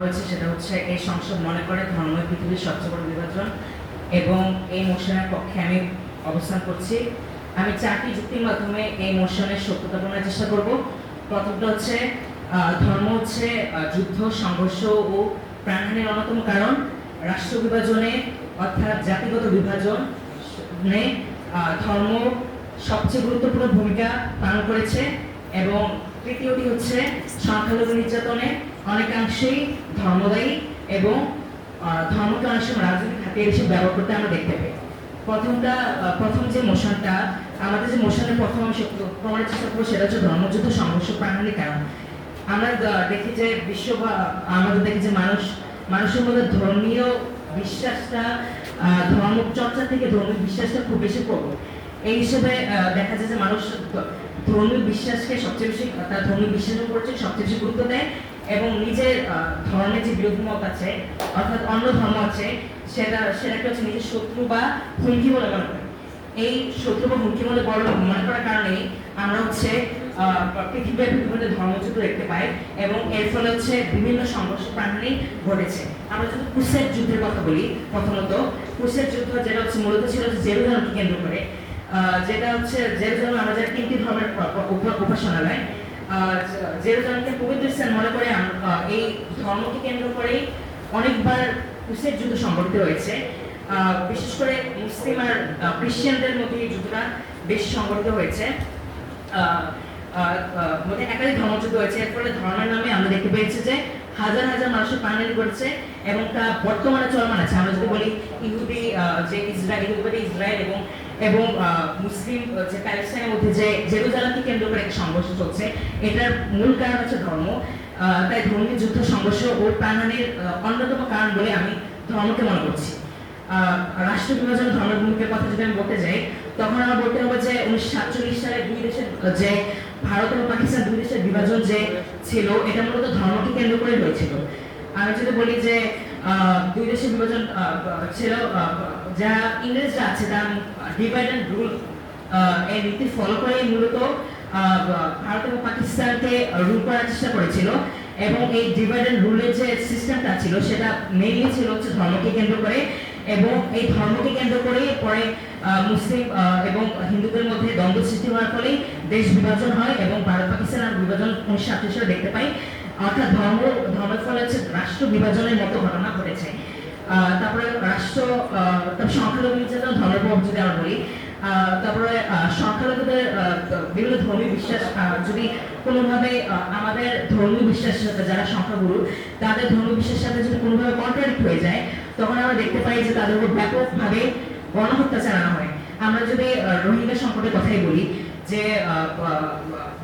হয়েছে সেটা হচ্ছে এই সংসদ মনে করে ধর্মই পৃথিবীর সবচেয়ে বড় বিভাজন এবং এই মোশনের পক্ষে আমি অবস্থান করছি। আমি 4টি যুক্তির মাধ্যমে এই মোশনের সত্যতা প্রমাণের চেষ্টা করব। প্রথমটা হচ্ছে ধর্ম হচ্ছে যুদ্ধ, সংঘর্ষ ও প্রাণহানির অন্যতম কারণ। রাষ্ট্র বিভাজনে অর্থাৎ জাতিগত বিভাজনে ধর্ম সবচেয়ে গুরুত্বপূর্ণ ভূমিকা পালন করেছে। এবং তৃতীয়টি হচ্ছে সংখ্যালঘু নির্যাতনে অনেকাংশেই ধর্মদায়ী এবং ধর্মকে অনেক সময় রাজনৈতিক হাতিয়ার হিসেবে ব্যবহার করতে আমরা দেখতে পাই। প্রথম যে মোশনটা আমাদের যে মোশনের প্রথম আমি প্রমাণের চেষ্টা করবো সেটা হচ্ছে ধর্মযুদ্ধ, সংঘর্ষ, প্রাণহানির কারণ। আমরা দেখি যে আমাদের দেখি যে মানুষের মধ্যে ধর্মীয় বিশ্বাসটা ধর্ম চর্চা থেকে ধর্মীয় বিশ্বাসটা খুব বেশি প্রবল। এই হিসেবে দেখা যায় যে মানুষ ধর্মীয় বিশ্বাসকে সবচেয়ে বেশি, তার ধর্মীয় বিশ্বাসের উপর সবচেয়ে বেশি গুরুত্ব দেয় এবং নিজের ধর্মের যে বিরোধী মত আছে অর্থাৎ অন্য ধর্ম আছে সেটাকে হচ্ছে নিজের শত্রু বা হুমকি বলে মনে করে। এই শত্রু বা হুমকি বলে মনে করার কারণেই আমরা হচ্ছে পৃথিবীব্যাপী বিভিন্ন ধর্মযুদ্ধ দেখতে পাই এবং এর ফলে হচ্ছে বিভিন্ন সংঘর্ষ প্রাণহানি ঘটেছে। আমরা যদি ক্রুসেড যুদ্ধের কথা বলি, প্রথমত ক্রুসেড যুদ্ধ যেটা হচ্ছে মূলত ছিল জেরুজালেমকে কেন্দ্র করে, যেটা হচ্ছে জেরুজালেম আমাদের 3টি ধর্মের উপাসনালয়। জেরুজালেমকে পবিত্র স্থান মনে করে এই ধর্মকে কেন্দ্র করেই অনেকবার ক্রুসেড যুদ্ধ সংঘটিত হয়েছে। বিশেষ করে মুসলিম আর খ্রিস্টানদের মধ্যে এই যুদ্ধটা বেশি সংঘটিত হয়েছে। একাধিক ধর্মযুদ্ধ হয়েছে। এর ফলে ধর্মের নামে আমরা দেখতে পেয়েছি যে হাজার হাজার মানুষের প্রাণহানি ঘটেছে এবং তা বর্তমানে চলমান আছে। আমরা যদি বলি ইহুদি যে ইসরায়েল এবং মুসলিম যে প্যালেস্টাইনের মধ্যে যে জেরুজালেমকে কেন্দ্র করে একটা সংঘর্ষ চলছে, এটার মূল কারণ হচ্ছে ধর্ম। তাই ধর্মীয় যুদ্ধ, সংঘর্ষ ও প্রাণহানির অন্যতম কারণ বলে আমি ধর্মকে মনে করছি। রাষ্ট্র বিভাজন ধর্মের ভূমিকার কথা যদি আমি বলতে যাই, তখন আমরা বলতে হবে যে 1947 সালে দুই দেশের যে ভারত এবং পাকিস্তান দুই দেশের বিভাজন যে ছিল এটা মূলত ধর্মকে কেন্দ্র করে হয়েছিল। আমি যদি বলি যে দুই দেশের বিভাজন ছিল, যারা ইংরেজরা আছে তারা ডিভাইড অ্যান্ড রুল এই নীতি ফলো করে মূলত ভারত এবং পাকিস্তানকে রুল করার চেষ্টা করেছিল এবং এই ডিভাইড অ্যান্ড রুলের যে সিস্টেমটা ছিল সেটা মেইনলি ছিল হচ্ছে ধর্মকে কেন্দ্র করে। এবং এই ধর্মকে কেন্দ্র করে পরে মুসলিম এবং হিন্দুদের মধ্যে দ্বন্দ্ব সৃষ্টি হওয়ার ফলে দেশ বিভাজন হয় এবং ভারত পাকিস্তানের বিভাজন 1948 সালে দেখতে পাই। অর্থাৎ ধর্মের ফলে হচ্ছে রাষ্ট্র বিভাজনের মতো ঘটনা ঘটেছে। তারপরে সংখ্যালঘু নির্যাতন ধর্মের প্রভাব যদি আমরা বলি, তারপরে সংখ্যালঘুদের বিভিন্ন ধর্মীয় বিশ্বাস যদি কোনোভাবে আমাদের ধর্মীয় বিশ্বাসের সাথে, যারা সংখ্যাগুরু তাদের ধর্মীয় বিশ্বাসের সাথে যদি কোনোভাবে কন্ট্রাডিক্ট হয়ে যায়, তখন আমরা দেখতে পাই যে তাদের উপর ব্যাপকভাবে গণহত্যা চালানো হয়। আমরা যদি রোহিঙ্গা সংকটের কথাই বলি, যে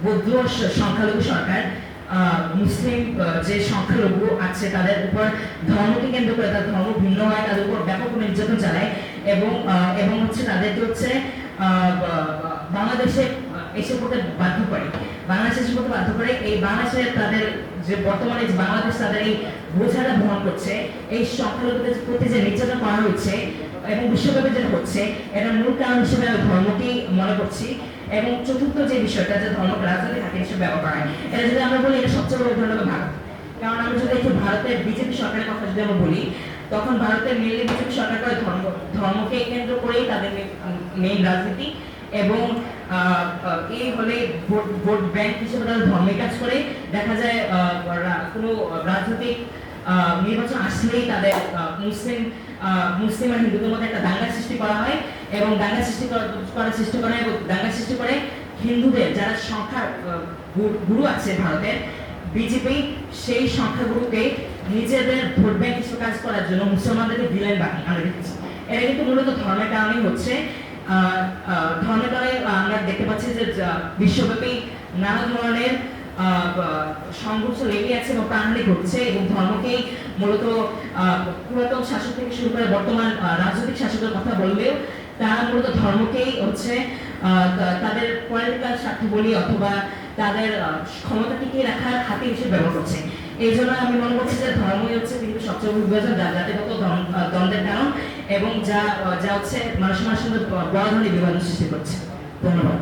বৌদ্ধ সংখ্যালঘু সরকার মুসলিম যে সংখ্যালঘু আছে তাদের উপর ধর্মকে কেন্দ্র করে, তাদের ধর্ম ভিন্ন হয়, তাদের উপর ব্যাপক নির্যাতন চালায় এবং হচ্ছে তাদেরকে হচ্ছে বাংলাদেশে এসে পড়তে বাধ্য করে। এই বাংলাদেশে তাদের যে বর্তমানে যে বাংলাদেশ তাদের এই বোঝাটা বহন করছে, এই সংখ্যালঘুদের প্রতি যে নির্যাতন করা হচ্ছে এবং বিশ্বব্যাপী যেটা হচ্ছে, এটার মূল কারণ হিসেবে আমি ধর্মকেই মনে করছি। এবং চতুর্থ যে বিষয়টা, যে ধর্মকে রাজনৈতিক হাতিয়ার হিসেবে ব্যবহার করা হয়, এটা যদি আমরা বলি এটা সবচেয়ে বড় উদাহরণ হবে ভারত। কারণ আমরা যদি একটু ভারতের বিজেপি সরকারের কথা যদি আমরা বলি, তখন ভারতের মেনলি বিজেপি সরকার করে ধর্মকে কেন্দ্র করেই তাদের মেইন রাজনীতি এবং এই হলে ভোট ব্যাংক হিসেবে তারা ধর্মের কাজ করে। দেখা যায় কোনো রাজনৈতিক নির্বাচন আসলেই তাদের মুসলিম আর হিন্দুদের মধ্যে একটা দাঙ্গা সৃষ্টি করা হয় এবং দাঙ্গা সৃষ্টি করে হিন্দুদের যারা সংখ্যা গুরু আছে ভারতের, বিজেপি সেই সংখ্যাগুরুকে নিজেদের ভোট ব্যাংক হিসেবে কাজ করার জন্য মুসলমানদেরকে দিলেন বাকি আমরা দেখেছি। এটা কিন্তু মূলত ধর্মের কারণেই হচ্ছে। ধর্মের কারণে আমরা দেখতে পাচ্ছি যে বিশ্বব্যাপী নানা ধরনের সংঘর্ষ লেগে আছে এবং প্রাণহানি ঘটছে এবং ধর্মকেই মূলত পুরাতন শাসক থেকে শুরু করে বর্তমান রাজনৈতিক শাসকের কথা বললেও তারা মূলত ধর্মকেই হচ্ছে তাদের পলিটিক্যাল স্বার্থ বলি অথবা তাদের ক্ষমতা টিকিয়ে রাখার হাতিয়ার হিসেবে ব্যবহার করছে। এই জন্য আমি মনে করছি যে ধর্মই হচ্ছে পৃথিবীর সবচেয়ে বিভাজন, জাতিগত দ্বন্দ্বের কারণ এবং যা হচ্ছে মানুষের মধ্যে বড় ধরনের বিভাজন সৃষ্টি করছে। ধন্যবাদ।